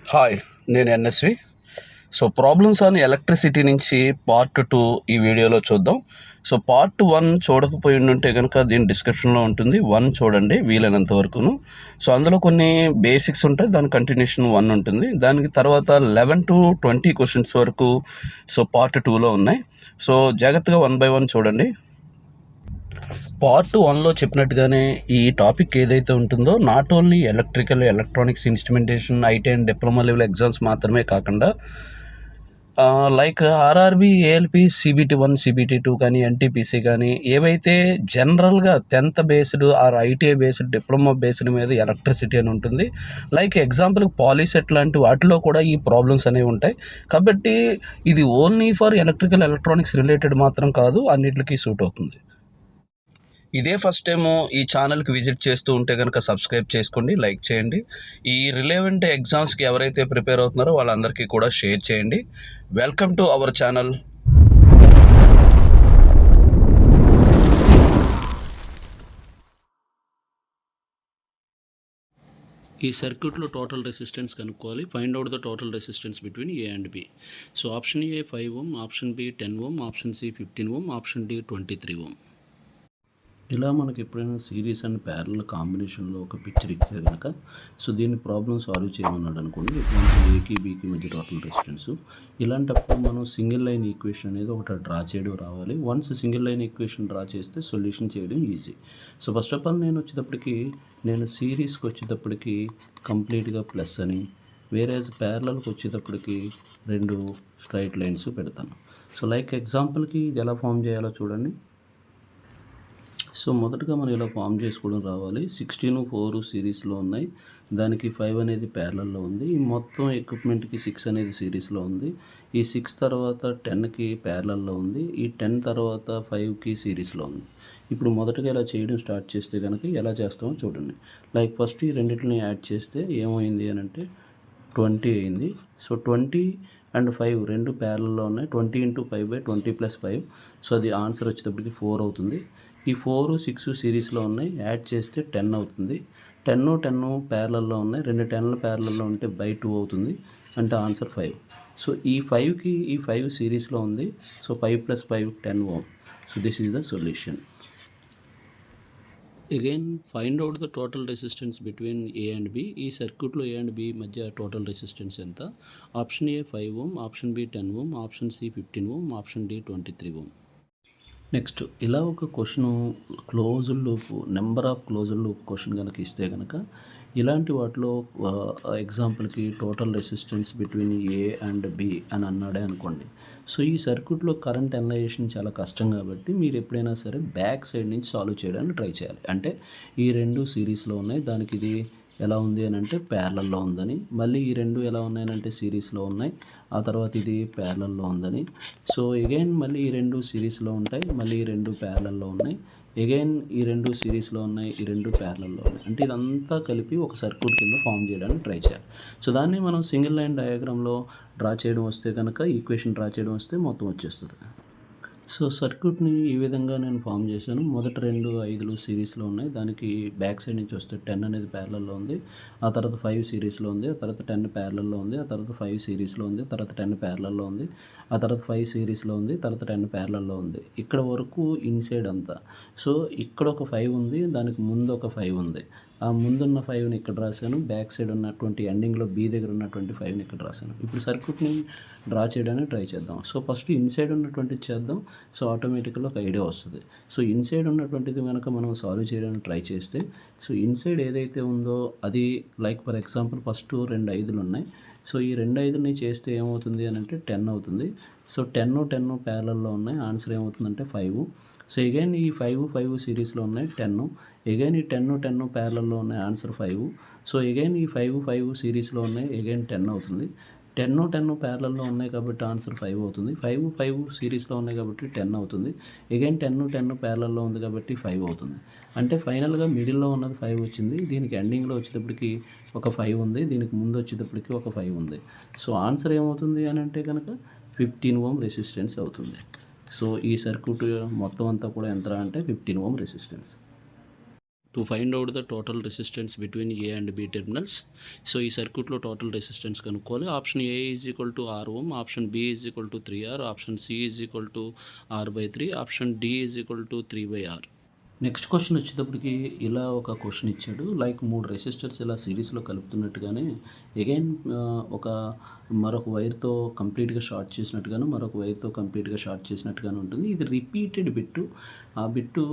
Hi, నేను NSV. So problems on electricity నుంచి part 2 ఈ వీడియోలో చూద్దాం. సో పార్ట్ 1 చూడకపోయి ఉంటే కనుక దీని డిస్క్రిప్షన్లో ఉంటుంది. 1 చూడండి వీలైనంత వరకును. సో అందులో కొన్ని బేసిక్స్ ఉంటాయి, దాని కంటిన్యూషన్ 1 ఉంటుంది. దానికి తర్వాత 11 to 20 క్వశ్చన్స్ వరకు సో పార్ట్ 2లో ఉన్నాయి. సో జాగ్రత్తగా 1 by 1 చూడండి. పార్ట్ 1లో చెప్పినట్టుగానే ఈ టాపిక్ ఏదైతే ఉంటుందో not only electronics instrumentation, IT and diploma level exams మాత్రమే కాకుండా like RRB, ALP, CBT1, CBT2 కానీ ఎన్టీపీసీ కానీ ఏవైతే జనరల్గా 10th based or ITI based, diploma based మీద ఎలక్ట్రిసిటీ అని ఉంటుంది. లైక్ ఎగ్జాంపుల్ పాలీసెట్ లాంటి వాటిలో కూడా ఈ ప్రాబ్లమ్స్ అనేవి ఉంటాయి. కాబట్టి ఇది ఓన్లీ ఫర్ ఎలక్ట్రానిక్స్ రిలేటెడ్ మాత్రం కాదు, అన్నిటికీ సూట్ అవుతుంది. ఇదే ఫస్ట్ టైము ఈ ఛానల్కి విజిట్ చేస్తూ ఉంటే కనుక సబ్స్క్రైబ్ చేసుకోండి, లైక్ చేయండి. ఈ రిలేవెంట్ ఎగ్జామ్స్కి ఎవరైతే ప్రిపేర్ అవుతున్నారో వాళ్ళందరికీ కూడా షేర్ చేయండి. Welcome to our channel. ఈ సర్క్యూట్లో టోటల్ రెసిస్టెన్స్ కనుక్కోవాలి. Find out the total resistance between A and B. So option A 5 ohm, option B 10 ohm, option C 15 ohm, option D 23 ohm. ఇలా మనకి ఎప్పుడైనా సిరీస్ అండ్ ప్యారల్ కాంబినేషన్లో ఒక picture ఇచ్చే కనుక సో దీన్ని ప్రాబ్లమ్ సాల్వ్ చేయమన్నాడు అనుకోండి. ఎగ్జాంపుల్ ఏకి బీకి మధ్య టోటల్ రెసిస్టెన్స్. ఇలాంటప్పుడు మనం సింగిల్ లైన్ ఈక్వేషన్ అనేది ఒకటి డ్రా చేయడం రావాలి. Once single line equation draw చేస్తే సొల్యూషన్ చేయడం easy. So first of all నేను సిరీస్కి వచ్చేటప్పటికి కంప్లీట్గా ప్లస్ అని, వేరేజ్ ప్యారలల్కి వచ్చేటప్పటికి 2 స్ట్రైట్ లైన్స్ పెడతాను. సో లైక్ ఎగ్జాంపుల్కి ఇది ఎలా ఫామ్ చేయాలో చూడండి. సో మొదటగా మనం ఇలా ఫామ్ చేసుకోవడం రావాలి. 16, 4 సిరీస్లో ఉన్నాయి, దానికి 5 అనేది ప్యారలల్లో ఉంది. ఈ మొత్తం ఎక్విప్మెంట్కి 6 అనేది సిరీస్లో ఉంది. ఈ 6 తర్వాత 10కి ప్యారలల్లో ఉంది. ఈ 10 తర్వాత 5కి సిరీస్లో ఉంది. ఇప్పుడు మొదటగా ఇలా చేయడం స్టార్ట్ చేస్తే కనుక ఎలా చేస్తామో చూడండి. లైక్ ఫస్ట్ ఈ రెండింటిని యాడ్ చేస్తే ఏమైంది అని అంటే 20 అయింది. సో 20 and 5 రెండు ప్యారలల్లో ఉన్నాయి. 20 × 5/20 + 5. సో అది ఆన్సర్ వచ్చేటప్పటికి 4 అవుతుంది. ఈ 4, 6 సిరీస్లో ఉన్నాయి, యాడ్ చేస్తే 10 అవుతుంది. 10 ప్యారలల్లో ఉన్నాయి, 2 10లు ప్యారలల్లో ఉంటే 2 అవుతుంది, అంటే ఆన్సర్ 5. సో ఈ 5కి ఈ 5 సిరీస్లో ఉంది. So 5 + 5 10 ohm. So this is the solution. Again find out the total resistance between A and B. ఈ సర్క్యూట్లో ఏ అండ్ బి మధ్య టోటల్ రెసిస్టెన్స్ ఎంత? Option A 5 ohm, option B 10 ohm, option C 15 ohm, option D 23 ohm. Next ఇలా ఒక question closed loop, number of closed loop question కనుక ఇస్తే కనుక ఇలాంటి వాటిలో ఎగ్జాంపుల్కి total resistance between A and B అని అన్నాడే అనుకోండి. సో ఈ సర్క్యూట్లో కరెంట్ అనలైజేషన్ చాలా కష్టం కాబట్టి మీరు ఎప్పుడైనా సరే బ్యాక్ సైడ్ నుంచి సాల్వ్ చేయడానికి ట్రై చేయాలి. అంటే ఈ 2 సిరీస్లో ఉన్నాయి, దానికి ఇది ఎలా ఉంది అని అంటే ప్యారలల్లో ఉందని, మళ్ళీ ఈ 2 ఎలా ఉన్నాయనంటే సిరీస్లో ఉన్నాయి, ఆ తర్వాత ఇది ప్యారలల్లో ఉందని. సో ఎగైన్ మళ్ళీ ఈ 2 సిరీస్లో ఉంటాయి, మళ్ళీ ఈ 2 ప్యారలల్లో ఉన్నాయి, ఎగైన్ ఈ 2 సిరీస్లో ఉన్నాయి, ఈ 2 ప్యారలల్లో ఉన్నాయి. అంటే ఇదంతా కలిపి ఒక సర్క్యూట్ కింద ఫామ్ చేయడానికి ట్రై చేయాలి. సో దాన్ని మనం సింగిల్ లైన్ డయాగ్రామ్లో డ్రా చేయడం వస్తే కనుక, ఈక్వేషన్ డ్రా చేయడం వస్తే మొత్తం వచ్చేస్తుంది. సో సర్క్యూట్ని ఈ విధంగా నేను ఫామ్ చేశాను. మొదట 2 5లు సిరీస్లో ఉన్నాయి, దానికి బ్యాక్ సైడ్ నుంచి వస్తే 10 అనేది ప్యారలల్లో ఉంది, ఆ తర్వాత 5 సిరీస్లో ఉంది, ఆ తర్వాత 10 ప్యారలల్లో ఉంది, ఆ తర్వాత 5 సిరీస్లో ఉంది, తర్వాత 10 ప్యారలల్లో ఉంది, ఆ తర్వాత 5 సిరీస్లో ఉంది, తర్వాత 10 ప్యారలల్లో ఉంది. ఇక్కడ వరకు ఇన్సైడ్ అంతా. సో ఇక్కడ ఒక 5 ఉంది, దానికి ముందు ఒక 5 ఉంది. ఆ ముందున్న 5ని ఇక్కడ రాశాను, బ్యాక్ సైడ్ ఉన్నటువంటి ఎండింగ్లో బి దగ్గర ఉన్నటువంటి 5ని ఇక్కడ రాశాను. ఇప్పుడు సర్క్యూట్ని డ్రా చేయడానికి ట్రై చేద్దాం. సో ఫస్ట్ ఇన్సైడ్ ఉన్నటువంటిది చేద్దాం. సో ఆటోమేటిక్గా ఒక ఐడియా వస్తుంది. సో ఇన్సైడ్ ఉన్నటువంటిది కనుక మనం సాల్వ్ చేయడానికి ట్రై చేస్తే, సో ఇన్సైడ్ ఏదైతే ఉందో అది లైక్ ఫర్ ఎగ్జాంపుల్ ఫస్ట్ 2 5లు ఉన్నాయి. సో ఈ 2 5ని చేస్తే ఏమవుతుంది అని అంటే 10 అవుతుంది. సో 10 ప్యారలల్లో ఉన్నాయి, ఆన్సర్ ఏమవుతుందంటే 5. సో ఎగైన్ ఈ 5 సిరీస్లో ఉన్నాయి, 10. ఎగైన్ ఈ 10 ప్యారలల్లో ఉన్నాయి, ఆన్సర్ 5. సో ఎగైన్ ఈ 5 సిరీస్లో ఉన్నాయి, ఎగైన్ 10 అవుతుంది. 10 ప్యారలల్లో ఉన్నాయి కాబట్టి ఆన్సర్ 5 అవుతుంది. 5 సిరీస్లో ఉన్నాయి కాబట్టి 10 అవుతుంది. ఎగైన్ 10 ప్యారలల్లో ఉంది కాబట్టి 5 అవుతుంది. అంటే ఫైనల్గా మిడిల్లో ఉన్నది 5 వచ్చింది, దీనికి ఎండింగ్లో వచ్చేటప్పటికి ఒక 5 ఉంది, దీనికి ముందు వచ్చేటప్పటికి ఒక 5 ఉంది. సో ఆన్సర్ ఏమవుతుంది అని అంటే కనుక 15 ohm రెసిస్టెన్స్ అవుతుంది. సో ఈ సర్క్యూట్ మొత్తం అంతా కూడా ఎంత అంటే 15 ohm resistance. To find out the total resistance between A and B terminals. So ఈ సర్క్యూట్లో టోటల్ రెసిస్టెన్స్ కనుక్కోవాలి. Option A is equal to R ohm, option B is equal to 3R, option C is equal to R/3, option D is equal to 3/R. Next question వచ్చేటప్పటికి ఇలా ఒక question ఇచ్చాడు. Like 3 resistors ఇలా సిరీస్లో కలుపుతున్నట్టుగానే again ఒక మరొక వైర్తో కంప్లీట్గా short చేసినట్టుగాను, మరొక వైర్తో కంప్లీట్గా షార్ట్ చేసినట్టుగాను ఉంటుంది. ఇది రిపీటెడ్ బిట్టు. ఆ బిట్టు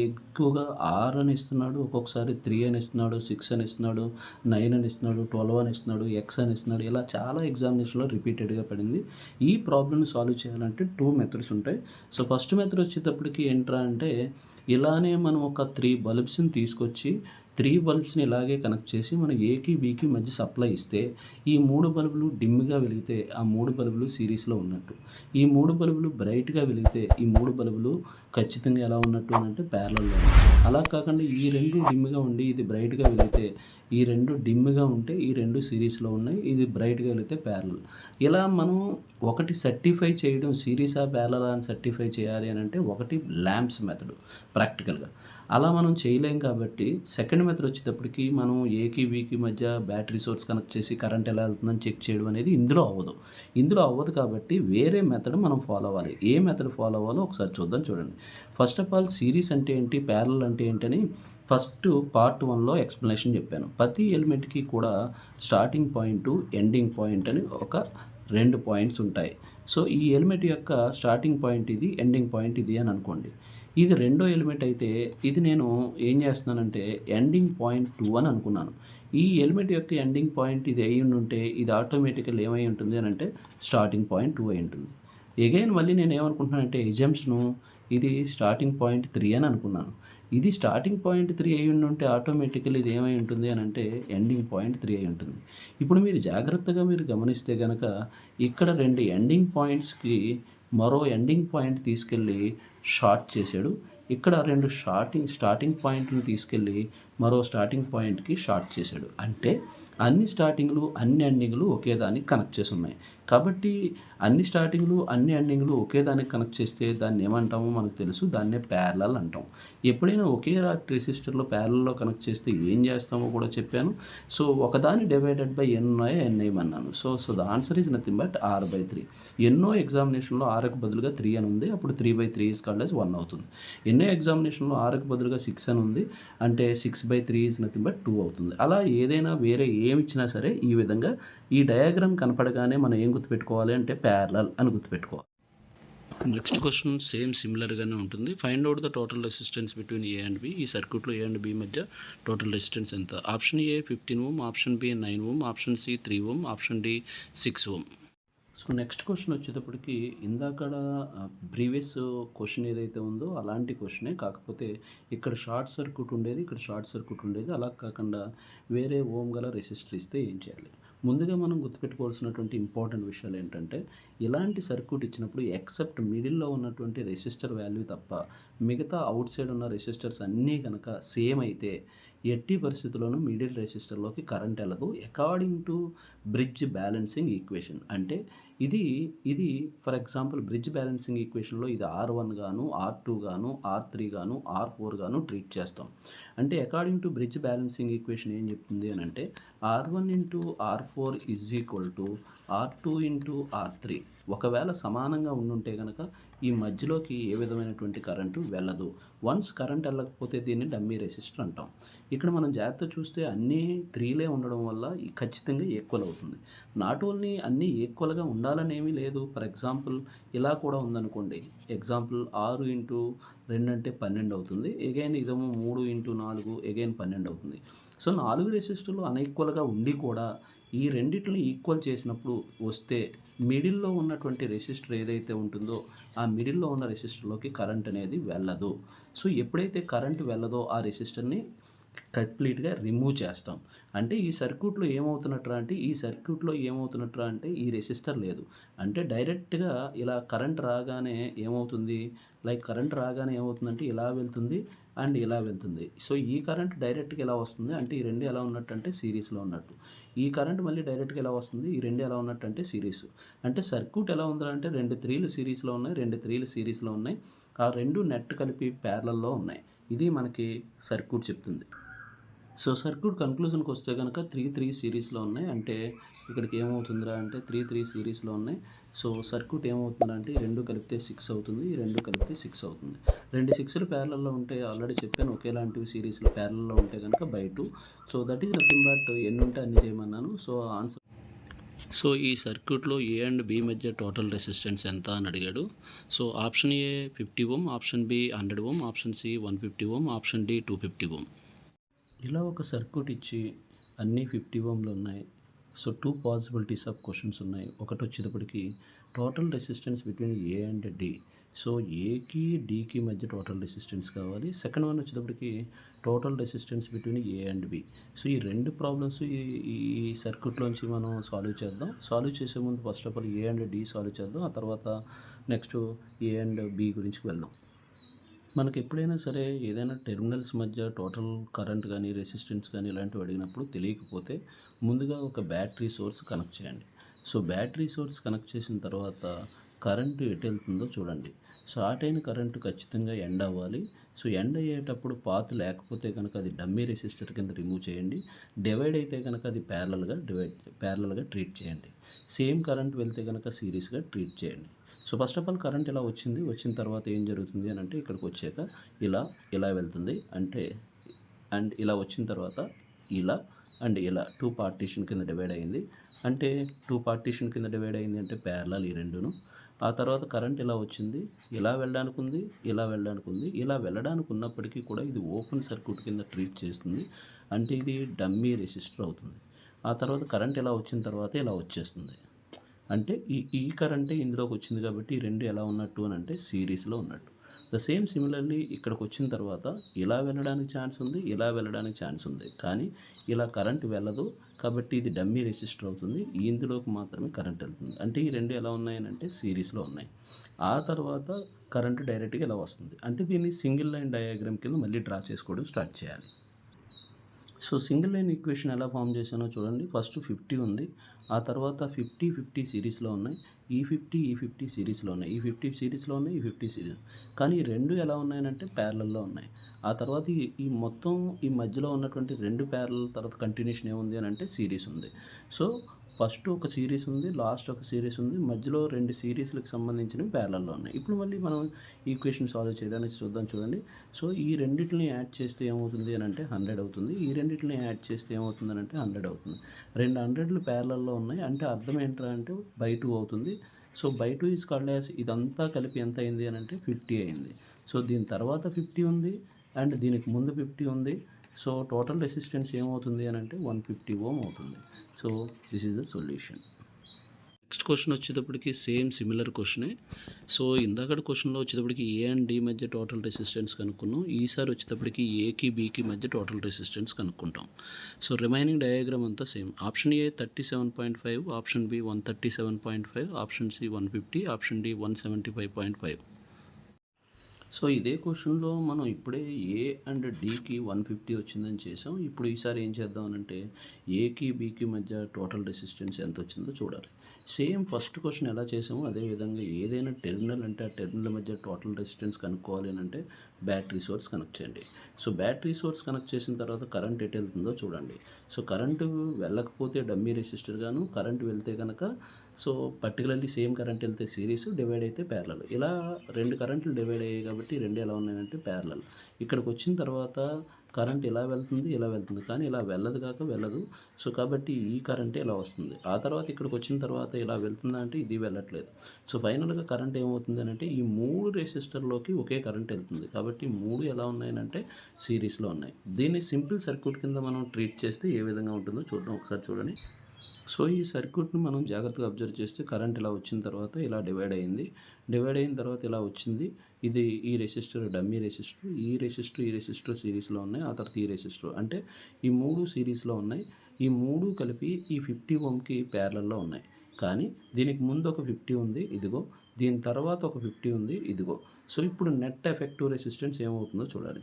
ఎక్కువగా ఆర్ అని ఇస్తున్నాడు, ఒక్కొక్కసారి 3 అని ఇస్తున్నాడు, 6 అని ఇస్తున్నాడు, 9 అని ఇస్తున్నాడు, 12 అని ఇస్తున్నాడు, ఎక్స్ అని ఇస్తున్నాడు. ఇలా చాలా ఎగ్జామినేషన్లో రిపీటెడ్గా పడింది. ఈ ప్రాబ్లమ్ని సాల్వ్ చేయాలంటే 2 మెథడ్స్ ఉంటాయి. సో ఫస్ట్ మెథడ్ వచ్చేటప్పటికి ఏంట్రా అంటే, ఇలానే మనం ఒక 3 బల్బ్స్ని తీసుకొచ్చి 3 బల్బ్స్ని ఇలాగే కనెక్ట్ చేసి మనం ఏకి బీకి మధ్య సప్లై ఇస్తే ఈ 3 బల్బులు డిమ్గా వెలిగితే ఆ 3 బల్బులు సిరీస్లో ఉన్నట్టు, ఈ 3 బల్బులు బ్రైట్గా వెలిగితే ఈ 3 బల్బులు ఖచ్చితంగా ఎలా ఉన్నట్టు అంటే ప్యారలల్లో. అలా కాకుండా ఈ 2 డిమ్గా ఉండి ఇది బ్రైట్గా వెలిగితే, ఈ 2 డిమ్గా ఉంటే ఈ 2 సిరీస్లో ఉన్నాయి, ఇది బ్రైట్గా వెళితే ప్యారలల్. ఇలా మనం ఒకటి సర్టిఫై చేయడం సిరీసా ప్యారలల్ అని సర్టిఫై చేయాలి అని అంటే ఒకటి ల్యాంప్స్ మెథడ్ ప్రాక్టికల్గా. అలా మనం చేయలేం కాబట్టి సెకండ్ మెథడ్ వచ్చేటప్పటికి మనం ఏకి బీకి మధ్య బ్యాటరీ సోర్స్ కనెక్ట్ చేసి కరెంట్ ఎలా వెళ్తుందని చెక్ చేయడం అనేది ఇందులో అవ్వదు కాబట్టి వేరే మెథడ్ మనం ఫాలో అవ్వాలి. ఏ మెథడ్ ఫాలో అవ్వాలో ఒకసారి చూద్దాం. చూడండి, ఫస్ట్ ఆఫ్ ఆల్ సిరీస్ అంటే ఏంటి, ప్యారలల్ అంటే ఏంటని ఫస్ట్ పార్ట్ 1లో ఎక్స్ప్లెనేషన్ చెప్పాను. ప్రతి ఎలిమెంట్కి కూడా స్టార్టింగ్ పాయింట్, ఎండింగ్ పాయింట్ అని ఒక 2 పాయింట్స్ ఉంటాయి. సో ఈ ఎలిమెంట్ యొక్క స్టార్టింగ్ పాయింట్ ఇది, ఎండింగ్ పాయింట్ ఇది అని అనుకోండి. ఇది రెండో ఎలిమెంట్ అయితే ఇది నేను ఏం చేస్తున్నానంటే ఎండింగ్ పాయింట్ 2 అని అనుకున్నాను. ఈ ఎలిమెంట్ యొక్క ఎండింగ్ పాయింట్ ఇది అయి ఉంటే ఇది ఆటోమేటికల్ ఏమై ఉంటుంది అని అంటే స్టార్టింగ్ పాయింట్ 2 అయి ఉంటుంది. ఎగైన్ మళ్ళీ నేను ఏమనుకుంటున్నానంటే ఎజంప్షను ఇది స్టార్టింగ్ పాయింట్ 3 అని అనుకున్నాను. ఇది స్టార్టింగ్ పాయింట్ 3 అయి ఉంటే ఆటోమేటికల్ ఇది ఏమై ఉంటుంది అని అంటే ఎండింగ్ పాయింట్ 3 అయి ఉంటుంది. ఇప్పుడు మీరు జాగ్రత్తగా గమనిస్తే కనుక ఇక్కడ 2 ఎండింగ్ పాయింట్స్కి మరో ఎండింగ్ పాయింట్ తీసుకెళ్ళి షార్ట్ చేశాడు. ఇక్కడ 2 స్టార్టింగ్ పాయింట్లను తీసుకెళ్ళి మరో స్టార్టింగ్ పాయింట్కి షార్ట్ చేశాడు. అంటే అన్ని స్టార్టింగ్లు అన్ని ఎండింగ్లు ఒకే దానికి కనెక్ట్ చేసి ఉన్నాయి. కాబట్టి అన్ని స్టార్టింగ్లు అన్ని ఎండింగ్లు ఒకే దానికి కనెక్ట్ చేస్తే దాన్ని ఏమంటామో మనకు తెలుసు, దాన్నే ప్యారలల్ అంటాం. ఎప్పుడైనా ఒకే రెసిస్టర్లో ప్యారలల్లో కనెక్ట్ చేస్తే ఏం చేస్తామో కూడా చెప్పాను. సో ఒకదాన్ని డివైడెడ్ బై ఎన్ఐ అన్నాను. So the answer is nothing but R/3. ఎన్నో ఎగ్జామినేషన్లో ఆర్కి బదులుగా 3 అని ఉంది, అప్పుడు 3/3 ఈజ్ కాల్డ్ యాజ్ 1 అవుతుంది. ఎన్నో ఎగ్జామినేషన్లో ఆర్కి బదులుగా 6 అని ఉంది, అంటే 6/3 ఈజ్ నథింగ్ బట్ 2 అవుతుంది. అలా ఏదైనా వేరే ఏమి ఇచ్చినా సరే ఈ విధంగా ఈ డయాగ్రామ్ కనపడగానే మనం ఏం గుర్తుపెట్టుకోవాలి అంటే ప్యారలల్ అని గుర్తుపెట్టుకోవాలి. నెక్స్ట్ క్వశ్చన్ సేమ్ సిమిలర్గానే ఉంటుంది. Find out the total resistance between A and B. ఈ సర్క్యూట్లో ఏ అండ్ బి మధ్య టోటల్ రెసిస్టెన్స్ ఎంత? Option A 15 ohm, option B 9 ohm, option C 3 ohm, option D 6 ohm. So next question వచ్చేటప్పటికి ఇందాకడ previous question ఏదైతే ఉందో అలాంటి క్వశ్చనే, కాకపోతే ఇక్కడ షార్ట్ సర్క్యూట్ ఉండేది, ఇక్కడ షార్ట్ సర్క్యూట్ ఉండేది. అలా కాకుండా వేరే ఓం గల రెసిస్టర్ ఇస్తే ఏం చేయాలి? ముందుగా మనం గుర్తుపెట్టుకోవాల్సినటువంటి ఇంపార్టెంట్ విషయాలు ఏంటంటే, ఇలాంటి సర్క్యూట్ ఇచ్చినప్పుడు ఎక్సెప్ట్ మిడిల్లో ఉన్నటువంటి రెసిస్టర్ వాల్యూ తప్ప మిగతా అవుట్ సైడ్ ఉన్న రెసిస్టర్స్ అన్నీ కనుక సేమ్ అయితే ఎట్టి పరిస్థితుల్లోనూ మిడిల్ రెసిస్టర్లోకి కరెంట్ వెళ్ళదు according to bridge balancing equation. అంటే ఇది ఫర్ ఎగ్జాంపుల్ బ్రిడ్జ్ బ్యాలెన్సింగ్ ఈక్వేషన్లో ఇది R1 గాను, R2 గాను, R3 గాను, R4 గాను ట్రీట్ చేస్తాం. అంటే according to bridge balancing equation ఏం చెప్తుంది అని అంటే R1 into R4 is equal to R2 into R3. ఒకవేళ సమానంగా ఉండుంటే కనుక ఈ మధ్యలోకి ఏ విధమైనటువంటి కరెంటు వెళ్ళదు. వన్స్ కరెంట్ వెళ్ళకపోతే దీన్ని డమ్మీ రెసిస్టర్ అంటాం. ఇక్కడ మనం జాగ్రత్త చూస్తే అన్నీ 3లే ఉండడం వల్ల ఖచ్చితంగా ఈక్వల్ అవుతుంది. నాట్ ఓన్లీ అన్నీ ఈక్వల్గా ఉండాలని ఏమీ లేదు. ఫర్ ఎగ్జాంపుల్ ఇలా కూడా ఉందనుకోండి, ఎగ్జాంపుల్ 6 ఇంటూ 2 అంటే 12 అవుతుంది. ఎగైన్ ఇదేమో 3 ఇంటూ 4 ఎగైన్ 12 అవుతుంది. సో 4 రెసిస్టర్లు అన్ఈక్వల్గా ఉండి కూడా ఈ రెండిటిని ఈక్వల్ చేసినప్పుడు వస్తే మిడిల్లో ఉన్నటువంటి రెసిస్టర్ ఏదైతే ఉంటుందో ఆ మిడిల్లో ఉన్న రెసిస్టర్లోకి కరెంట్ అనేది వెళ్ళదు. సో ఎప్పుడైతే కరెంట్ వెళ్ళదో ఆ రెసిస్టర్ని కంప్లీట్గా రిమూవ్ చేస్తాం. అంటే ఈ సర్క్యూట్లో ఏమవుతున్నట్రా అంటే ఈ రెసిస్టర్ లేదు. అంటే డైరెక్ట్గా ఇలా కరెంట్ రాగానే ఏమవుతుంది, ఏమవుతుందంటే ఇలా వెళ్తుంది అండ్ ఇలా వెళ్తుంది. సో ఈ కరెంట్ డైరెక్ట్గా ఎలా వస్తుంది అంటే ఈ రెండు ఎలా ఉన్నట్టు అంటే సిరీస్లో ఉన్నట్టు. ఈ కరెంట్ మళ్ళీ డైరెక్ట్గా ఎలా వస్తుంది, ఈ రెండు ఎలా ఉన్నట్టు అంటే సిరీస్. అంటే సర్క్యూట్ ఎలా ఉందంటే 2 3లు సిరీస్లో ఉన్నాయి, 2 3లు సిరీస్లో ఉన్నాయి. ఆ 2 నెట్ కలిపి ప్యారలల్లో ఉన్నాయి. ఇది మనకి సర్క్యూట్ చెప్తుంది. సో సర్క్యూట్ కన్క్లూజన్కి వస్తే కనుక 3 సిరీస్లో ఉన్నాయి. అంటే ఇక్కడికి ఏమవుతుందిరా అంటే 3 సిరీస్లో ఉన్నాయి. సో సర్క్యూట్ ఏమవుతుందంటే అంటే ఈ రెండు కలిపితే 6 అవుతుంది, ఈ రెండు కలిపితే 6 అవుతుంది. రెండు 6లు ప్యారలల్లో ఉంటే ఆల్రెడీ చెప్పాను, ఒకేలాంటివి సిరీస్లో ప్యారలల్లో ఉంటే కనుక by 2. So that is nothing but ఎన్ని ఉంటే అన్ని చేయమన్నాను. So answer. సో ఈ సర్క్యూట్లో ఏ అండ్ బి మధ్య టోటల్ రెసిస్టెన్స్ ఎంత అని అడిగాడు. So option A 50 ohm, option B 100 ohm, option C 150 ohm, option D 250 ohm. ఇలా ఒక సర్క్యూట్ ఇచ్చి అన్నీ 50 ఓంలు ఉన్నాయి. సో 2 పాసిబిలిటీస్ ఆఫ్ క్వశ్చన్స్ ఉన్నాయి. ఒకటి వచ్చేటప్పటికి total resistance between A and D. So ఏకి డికి మధ్య టోటల్ రెసిస్టెన్స్ కావాలి. సెకండ్ వన్ వచ్చేటప్పటికి total resistance between A and B. So ఈ రెండు ప్రాబ్లమ్స్ ఈ సర్క్యూట్లోంచి మనం సాల్వ్ చేద్దాం. సాల్వ్ చేసే ముందు first of all A and D solve చేద్దాం. ఆ తర్వాత నెక్స్ట్ ఏ అండ్ బి గురించి వెళ్దాం. మనకి ఎప్పుడైనా సరే ఏదైనా టెర్మినల్స్ మధ్య టోటల్ కరెంట్ కానీ రెసిస్టెన్స్ కానీ ఇలాంటివి అడిగినప్పుడు తెలియకపోతే ముందుగా ఒక బ్యాటరీ సోర్స్ కనెక్ట్ చేయండి. సో బ్యాటరీ సోర్స్ కనెక్ట్ చేసిన తర్వాత కరెంటు ఎటు వెళ్తుందో చూడండి. స్టార్ట్ అయిన కరెంటు ఖచ్చితంగా ఎండ్ అవ్వాలి. సో ఎండ్ అయ్యేటప్పుడు పాత్ లేకపోతే కనుక అది డమ్మీ రెసిస్టర్ కింద రిమూవ్ చేయండి. డివైడ్ అయితే కనుక అది ప్యారలల్గా ట్రీట్ చేయండి. సేమ్ కరెంట్ వెళ్తే కనుక సిరీస్గా ట్రీట్ చేయండి. So first of all current ఇలా వచ్చిన తర్వాత ఏం జరుగుతుంది అని అంటే ఇక్కడికి వచ్చాక ఇలా వెళ్తుంది అంటే అండ్ ఇలా వచ్చిన తర్వాత ఇలా అండ్ ఇలా 2 పార్టీషన్ కింద డివైడ్ అయింది. అంటే 2 పార్టీషన్ కింద డివైడ్ అయింది అంటే ప్యారలల్ ఈ రెండును. ఆ తర్వాత కరెంట్ ఇలా వచ్చింది, ఇలా వెళ్ళడానికి ఉంది, ఇలా వెళ్ళడానికి ఉంది. ఇలా వెళ్ళడానికి ఉన్నప్పటికీ కూడా ఇది ఓపెన్ సర్క్యూట్ కింద ట్రీట్ చేస్తుంది. అంటే ఇది డమ్మీ రెసిస్టర్ అవుతుంది. ఆ తర్వాత కరెంట్ ఇలా వచ్చిన తర్వాత ఇలా వచ్చేస్తుంది. అంటే ఈ కరెంటే ఇందులోకి వచ్చింది కాబట్టి ఈ రెండు ఎలా ఉన్నట్టు అని అంటే సిరీస్లో ఉన్నట్టు. ద సేమ్ సిమిలర్లీ ఇక్కడికి వచ్చిన తర్వాత ఇలా వెళ్ళడానికి ఛాన్స్ ఉంది, ఇలా వెళ్ళడానికి ఛాన్స్ ఉంది. కానీ ఇలా కరెంట్ వెళ్ళదు కాబట్టి ఇది డమ్మీ రెసిస్టర్ అవుతుంది. ఇందులోకి మాత్రమే కరెంట్ వెళ్తుంది. అంటే ఈ రెండు ఎలా ఉన్నాయని అంటే సిరీస్లో ఉన్నాయి. ఆ తర్వాత కరెంటు డైరెక్ట్గా ఇలా వస్తుంది. అంటే దీన్ని సింగిల్ లైన్ డయాగ్రామ్ కింద మళ్ళీ డ్రా చేసుకోవడం స్టార్ట్ చేయాలి. సో సింగిల్ లైన్ ఈక్వేషన్ ఎలా ఫామ్ చేశానో చూడండి. ఫస్ట్ 50 ఉంది, ఆ తర్వాత 50 సిరీస్లో ఉన్నాయి. ఈ 50 సిరీస్లో ఉన్నాయి. ఈ 50 సిరీస్లో ఉన్నాయి, ఈ 50 సిరీస్. కానీ ఈ రెండు ఎలా ఉన్నాయనంటే ప్యారలల్లో ఉన్నాయి. ఆ తర్వాత ఈ మొత్తం ఈ మధ్యలో ఉన్నటువంటి రెండు ప్యారలల్ తర్వాత కంటిన్యూషన్ ఏముంది అని అంటే సిరీస్ ఉంది. సో ఫస్ట్ ఒక సిరీస్ ఉంది, లాస్ట్ ఒక సిరీస్ ఉంది, మధ్యలో రెండు సిరీస్లకు సంబంధించినవి ప్యారలల్లో ఉన్నాయి. ఇప్పుడు మళ్ళీ మనం ఈక్వేషన్ సాల్వ్ చేయడానికి చూడండి. సో ఈ రెండింటిని యాడ్ చేస్తే ఏమవుతుంది అని అంటే 100 అవుతుంది. ఈ రెండింటిని యాడ్ చేస్తే ఏమవుతుంది అని అంటే 100 అవుతుంది. రెండు 100లు ప్యారలల్లో ఉన్నాయి. అంటే అర్థం ఏంట్రా అంటే బై 2 అవుతుంది. So by 2 is called as ఇదంతా కలిపి ఎంత అయింది అని అంటే 50 అయింది. సో దీని తర్వాత 50 ఉంది అండ్ దీనికి ముందు 50 ఉంది. సో టోటల్ రెసిస్టెన్స్ ఏమవుతుంది అని అంటే 150 ఓం అవుతుంది. So this is the solution. Next question వచ్చేటప్పటికి సేమ్ సిమిలర్ క్వశ్చనే. సో ఇందాకటి క్వశ్చన్లో వచ్చేటప్పటికి ఏ అండ్ డి మధ్య టోటల్ రెసిస్టెన్స్ కనుక్కున్నాం. ఈసారి వచ్చేటప్పటికి ఏకి బీకి మధ్య టోటల్ రెసిస్టెన్స్ కనుక్కుంటాం. సో రిమైనింగ్ డయాగ్రామ్ అంతా same. Option A 37.5, option B 137.5, option C 150, option D 175.5. So ఇదే క్వశ్చన్లో మనం ఇప్పుడే ఏ అండ్ డికి 150 వచ్చిందని చేసాం. ఇప్పుడు ఈసారి ఏం చేద్దాం అంటే ఏకి బీకి మధ్య టోటల్ రెసిస్టెన్స్ ఎంత వచ్చిందో చూడాలి. సేమ్ ఫస్ట్ క్వశ్చన్ ఎలా చేసామో అదేవిధంగా ఏదైనా టెర్మినల్ అంటే ఆ టెర్మినల్ మధ్య టోటల్ రెసిస్టెన్స్ కనుక్కోవాలి అని అంటే బ్యాటరీ సోర్స్ కనెక్ట్ చేయండి. సో బ్యాటరీ సోర్స్ కనెక్ట్ చేసిన తర్వాత కరెంట్ ఎటు వెళ్తుందో చూడండి. సో కరెంటు వెళ్ళకపోతే డమ్మీ రెసిస్టర్ గాను, కరెంట్ వెళ్తే కనుక సో పర్టికులర్లీ సేమ్ కరెంట్ వెళ్తే సిరీస్, డివైడ్ అయితే ప్యారలల్. ఇలా రెండు కరెంట్లు డివైడ్ అయ్యాయి కాబట్టి రెండు ఎలా ఉన్నాయంటే ప్యారలల్. ఇక్కడికి వచ్చిన తర్వాత కరెంట్ ఇలా వెళ్తుంది కానీ ఇలా వెళ్ళదు. సో కాబట్టి ఈ కరెంటే ఇలా వస్తుంది. ఆ తర్వాత ఇక్కడికి వచ్చిన తర్వాత ఇలా వెళ్తుందా అంటే ఇది వెళ్ళట్లేదు. సో ఫైనల్గా కరెంట్ ఏమవుతుంది అని అంటే ఈ మూడు రెసిస్టర్లోకి ఒకే కరెంట్ వెళ్తుంది. కాబట్టి మూడు ఎలా ఉన్నాయనంటే సిరీస్లో ఉన్నాయి. దీన్ని సింపుల్ సర్క్యూట్ కింద మనం ట్రీట్ చేస్తే ఏ విధంగా ఉంటుందో చూద్దాం. ఒకసారి చూడండి. సో ఈ సర్క్యూట్ని మనం జాగ్రత్తగా అబ్జర్వ్ చేస్తే కరెంట్ ఇలా వచ్చిన తర్వాత ఇలా డివైడ్ అయిన తర్వాత ఇలా వచ్చింది. ఇది ఈ రెసిస్టర్ డమ్మీ రెసిస్టర్, ఈ రెసిస్టర్ సిరీస్లో ఉన్నాయి. ఆ తర్వాత ఈ రెసిస్టర్ అంటే ఈ మూడు సిరీస్లో ఉన్నాయి. ఈ మూడు కలిపి ఈ 50 ఓంకి ప్యారలల్లో ఉన్నాయి. కానీ దీనికి ముందు ఒక 50 ఉంది, ఇదిగో దీని తర్వాత ఒక 50 ఉంది ఇదిగో. సో ఇప్పుడు నెట్ ఎఫెక్టివ్ రెసిస్టెన్స్ ఏమవుతుందో చూడాలి.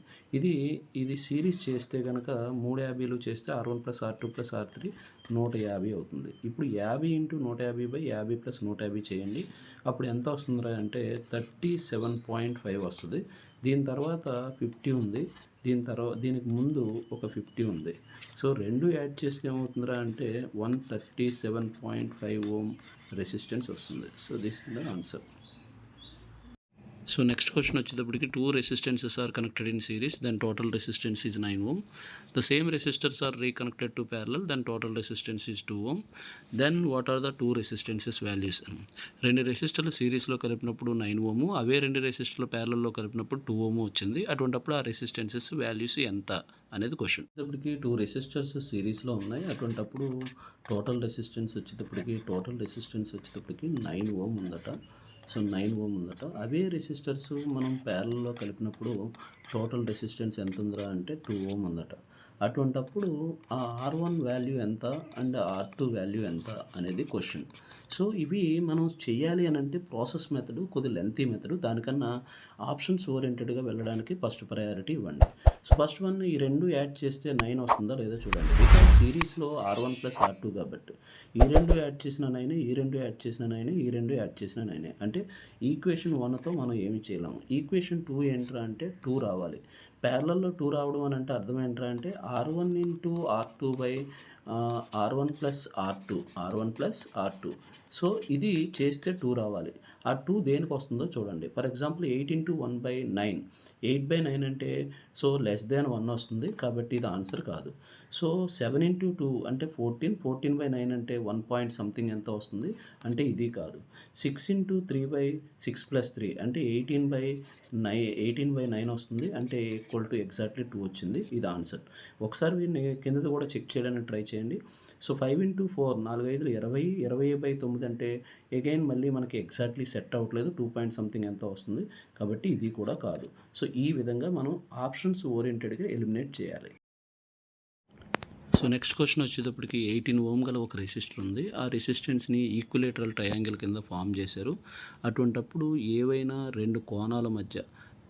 ఇది సిరీస్ చేస్తే గనక 3 50లు చేస్తే R1 + R2 + R3 150 అవుతుంది. ఇప్పుడు 50 × 150/50 + 150 చేయండి. అప్పుడు ఎంత వస్తుందిరా అంటే 37.5 వస్తుంది. దీని తర్వాత 50 ఉంది. దీనికి ముందు ఒక 50 ఉంది. సో 2 యాడ్ చేస్తే ఏమవుతుందిరా అంటే 137.5 ఓం రెసిస్టెన్స్ వస్తుంది. So this is the answer. So next question వచ్చేటప్పటికి 2 resistances are connected in series, then total resistance is 9 ohm. The same resistors are reconnected to parallel, then total resistance is 2 ohm. Then what are the 2 resistances values? 2 రెసిస్టర్లు సిరీస్లో కలిపినప్పుడు 9 ఓము, అవే 2 రెసిస్టర్లు ప్యారలల్లో కలిపినప్పుడు 2 ఓము వచ్చింది. అటువంటిప్పుడు ఆ resistances values ఎంత అనేది క్వశ్చన్. ఇప్పటికి 2 రెసిస్టర్స్ సిరీస్లో ఉన్నాయి. అటువంటిప్పుడు టోటల్ రెసిస్టెన్స్ వచ్చేటప్పటికి 9 ఓం ఉందట. సో 9 ఓం ఉందట. అవే రెసిస్టర్స్ మనం ప్యారలల్లో కలిపినప్పుడు టోటల్ రెసిస్టెన్స్ ఎంత ఉందిరా అంటే 2 ఓం ఉందట. అటువంటప్పుడు ఆ R1 వాల్యూ ఎంత అండ్ R2 వాల్యూ ఎంత అనేది క్వశ్చన్. సో ఇవి మనం చెయ్యాలి అని అంటే ప్రాసెస్ మెథడ్ కొద్ది లెంతీ మెథడ్. దానికన్నా ఆప్షన్స్ ఓరియంటెడ్గా వెళ్ళడానికి ఫస్ట్ ప్రయారిటీ ఇవ్వండి. సో ఫస్ట్ వన్ ఈ 2 యాడ్ చేస్తే 9 వస్తుందా లేదో చూడండి. బికాజ్ సిరీస్లో R1 + R2 కాబట్టి ఈ 2 యాడ్ చేసిన 9, ఈ 2 యాడ్ చేసిన 9, ఈ 2 యాడ్ చేసిన 9. అంటే ఈక్వేషన్ 1తో మనం ఏమి చేయలేము. ఈక్వేషన్ 2 ఏంట్రా అంటే 2 రావాలి. ప్యారలల్లో 2 రావడం అని అంటే అర్థం ఏంట్రా అంటే R1 × R1 + R2. సో ఇది చేస్తే 2 రావాలి. ఆ 2 దేనికి వస్తుందో చూడండి. For example 8 × 1/9. 8/9 అంటే సో లెస్ దాన్ 1 వస్తుంది కాబట్టి ఇది ఆన్సర్ కాదు. సో 7 × 2 అంటే 14. 14/9 అంటే 1 పాయింట్ సంథింగ్ ఎంత వస్తుంది అంటే ఇది కాదు. 6 × 3/6 + 3 అంటే 18/9 వస్తుంది అంటే ఈక్వల్ టు ఎగ్జాక్ట్లీ 2 వచ్చింది. ఇది ఆన్సర్. ఒకసారి వీటిని కిందది కూడా చెక్ చేయడానికి ట్రై చేయండి. సో 5 × 4 4 5 20, 20/9 అంటే అగైన్ మళ్ళీ మనకి ఎగ్జాక్ట్లీ సెట్ అవ్వట్లేదు. 2 పాయింట్ సంథింగ్ ఎంత వస్తుంది కాబట్టి ఇది కూడా కాదు. సో ఈ విధంగా మనం ఆప్షన్స్ ఓరియంటెడ్గా ఎలిమినేట్ చేయాలి. సో నెక్స్ట్ క్వశ్చన్ వచ్చేటప్పటికి 18 ఓం గల ఒక రెసిస్టర్ ఉంది. ఆ రెసిస్టెన్స్ని ఈక్విలేటరల్ ట్రయాంగిల్ కింద ఫామ్ చేశారు. అటువంటప్పుడు ఏవైనా 2 కోణాల మధ్య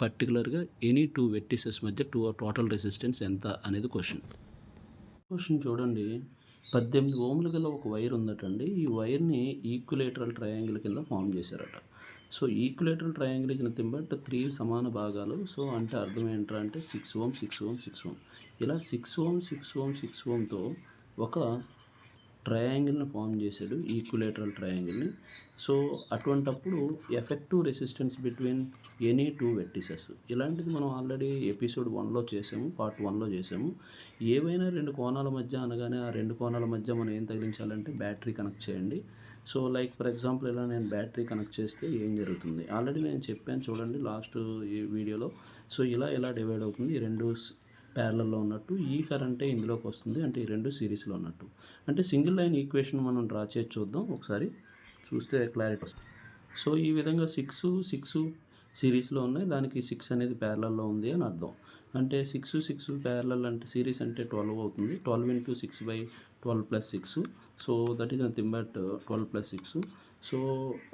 పర్టికులర్గా ఎనీ 2 వెర్టిసెస్ మధ్య టోటల్ రెసిస్టెన్స్ ఎంత అనేది క్వశ్చన్ చూడండి. 18 ఓంలు గల ఒక వైర్ ఉందటండి. ఈ వైర్ని ఈక్విలేటరల్ ట్రయాంగిల్ కింద ఫామ్ చేశారట. So equilateral triangle is nothing but 3 సమాన భాగాలు. సో అంటే అర్థం ఏంట్రా అంటే 6 ఓం 6 ఓం 6 ఓం ఇలా 6 ఓం 6 ఓం 6 ఓంతో ఒక ట్రయాంగిల్ని ఫామ్ చేశాడు, ఈక్విలేటరల్ ట్రయాంగిల్ని. సో అటువంటప్పుడు effective resistance between any 2 vertices ఇలాంటిది మనం ఆల్రెడీ ఎపిసోడ్ 1లో చేసాము, పార్ట్ 1లో చేసాము. ఏవైనా 2 కోణాల మధ్య అనగానే ఆ 2 కోణాల మధ్య మనం ఏం తగిలించాలంటే బ్యాటరీ కనెక్ట్ చేయండి. సో లైక్ ఫర్ ఎగ్జాంపుల్ ఇలా నేను బ్యాటరీ కనెక్ట్ చేస్తే ఏం జరుగుతుంది ఆల్రెడీ నేను చెప్పాను చూడండి లాస్ట్ ఈ వీడియోలో. సో ఇలా డివైడ్ అవుతుంది. ఈ 2 ప్యారలల్లో ఉన్నట్టు ఈ కరెంటే ఇందులోకి వస్తుంది అంటే ఈ 2 సిరీస్లో ఉన్నట్టు. అంటే సింగిల్ లైన్ ఈక్వేషన్ మనం డ్రా చేసి చూద్దాం ఒకసారి, చూస్తే క్లారిటీ వస్తుంది. సో ఈ విధంగా 6 సిరీస్లో ఉన్నాయి, దానికి 6 అనేది ప్యారలల్లో ఉంది అని అర్థం. అంటే 6 ప్యారలల్ అంటే సిరీస్ అంటే 12 అవుతుంది. 12 × 6/12 + 6. So that is nothing but 12 + 6. So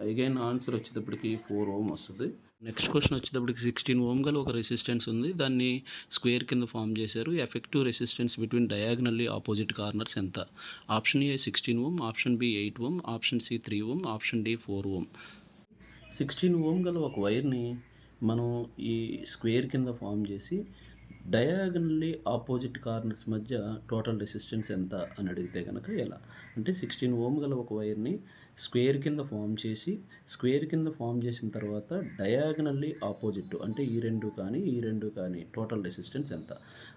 again answer వచ్చేటప్పటికి 4 ఓం వస్తుంది. నెక్స్ట్ క్వశ్చన్ వచ్చేటప్పటికి 16 ఓం గల ఒక రెసిస్టెన్స్ ఉంది. దాన్ని స్క్వేర్ కింద ఫామ్ చేశారు. Effective resistance between diagonally opposite corners ఎంత? Option A 16 ohm, option B 8 ohm, option C 3 ohm, option D 4 ohm. 16 ohm గల ఒక వైర్ని మనం ఈ స్క్వేర్ కింద ఫామ్ చేసి డయాగనల్లీ ఆపోజిట్ కార్నర్స్ మధ్య టోటల్ రెసిస్టెన్స్ ఎంత అని అడిగితే కనుక ఎలా అంటే 16 ఓం గల ఒక వైర్ని స్క్వేర్ కింద ఫామ్ చేసిన తర్వాత డయాగనల్లీ ఆపోజిట్ అంటే ఈ 2 కానీ టోటల్ రెసిస్టెన్స్ ఎంత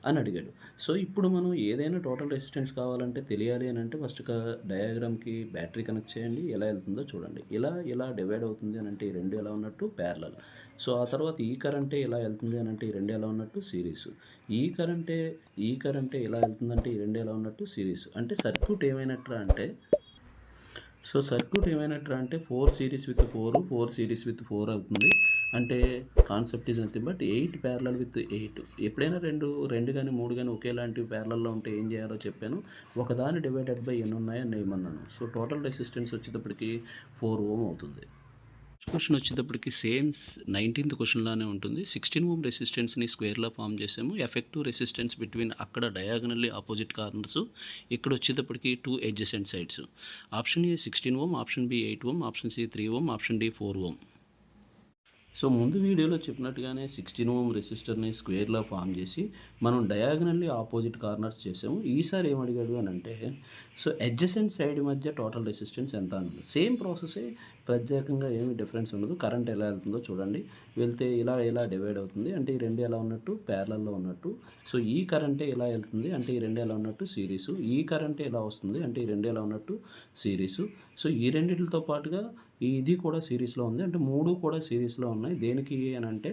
అని అడిగాడు. సో ఇప్పుడు మనం ఏదైనా టోటల్ రెసిస్టెన్స్ కావాలంటే తెలియాలి అని అంటే ఫస్ట్ డయాగ్రామ్కి బ్యాటరీ కనెక్ట్ చేయండి, ఎలా వెళ్తుందో చూడండి. ఇలా డివైడ్ అవుతుంది అని అంటే ఈ 2 ఎలా ఉన్నట్టు ప్యారలల్. సో ఆ తర్వాత ఈ కరెంటే ఎలా వెళ్తుంది అని అంటే ఈ 2 ఎలా ఉన్నట్టు సిరీస్. ఈ కరెంటే ఎలా వెళ్తుందంటే ఈ 2 ఎలా ఉన్నట్టు సిరీస్. అంటే సర్క్యూట్ ఏమైనట్రా అంటే 4 సిరీస్ విత్ 4 సిరీస్ విత్ 4 అవుతుంది. అంటే concept is nothing but 8 parallel with 8. ఎప్పుడైనా 2 కానీ 3 కానీ ఒకేలాంటివి ప్యారలల్లో ఉంటే ఏం చేయాలో చెప్పాను. ఒకదాన్ని డివైడెడ్ బై ఎన్ని ఉన్నాయో నేమన్నాను. సో టోటల్ రెసిస్టెన్స్ వచ్చేటప్పటికి 4 ఓం అవుతుంది. క్వశ్చన్ వచ్చేటప్పటికి సేమ్ 19th క్వశ్చన్ లానే ఉంటుంది. 16 ఓమ్ రెసిస్టెన్స్ని స్క్వేర్లా ఫామ్ చేసాము. ఎఫెక్టివ్ రెసిస్టెన్స్ బిట్వీన్ అక్కడ డయాగనల్లీ ఆపోజిట్ కార్నర్స్, ఇక్కడ వచ్చేటప్పటికి 2 adjacent sides. Option A 16 ohm, option B 8 ohm, option C 3 ohm, option D 4 ohm. So ముందు వీడియోలో చెప్పినట్టుగానే 16 ఓమ్ రెసిస్టర్ని స్క్వేర్లా ఫామ్ చేసి మనం డయాగనల్లీ ఆపోజిట్ కార్నర్స్ చేసాము. ఈసారి ఏమడిగాడు అని అంటే సో అడ్జసెంట్ సైడ్ మధ్య టోటల్ రెసిస్టెన్స్ ఎంత అన్నది. సేమ్ ప్రాసెసే, ప్రత్యేకంగా ఏమి డిఫరెన్స్ ఉండదు. కరెంట్ ఎలా వెళ్తుందో చూడండి. వెళ్తే ఇలా డివైడ్ అవుతుంది అంటే ఈ రెండు ఎలా ఉన్నట్టు ప్యారలల్లో ఉన్నట్టు. సో ఈ కరెంటే ఇలా వెళ్తుంది అంటే ఈ రెండు ఎలా ఉన్నట్టు సిరీసు. ఈ కరెంటే ఎలా వస్తుంది అంటే ఈ రెండు ఎలా ఉన్నట్టు సిరీసు. సో ఈ రెండింటితో పాటుగా ఇది కూడా సిరీస్లో ఉంది అంటే 3 కూడా సిరీస్లో ఉన్నాయి. దేనికి అని అంటే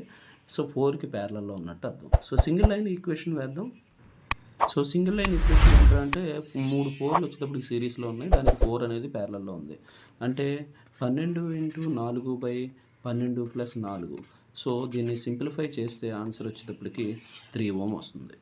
సో 4కి ప్యారలల్లో ఉన్నట్టు అర్థం. సో సింగిల్ లైన్ ఈక్వేషన్ వేద్దాం. సో సింగిల్ లైన్ ఈక్వేషన్ ఏంటంటే 3 4లు వచ్చేటప్పటికి సిరీస్లో ఉన్నాయి, దానికి 4 అనేది ప్యారలల్లో ఉంది. అంటే 12 × 4/12 + 4. సో దీన్ని సింప్లిఫై చేస్తే ఆన్సర్ వచ్చేటప్పటికి 3 ఓమ్ వస్తుంది.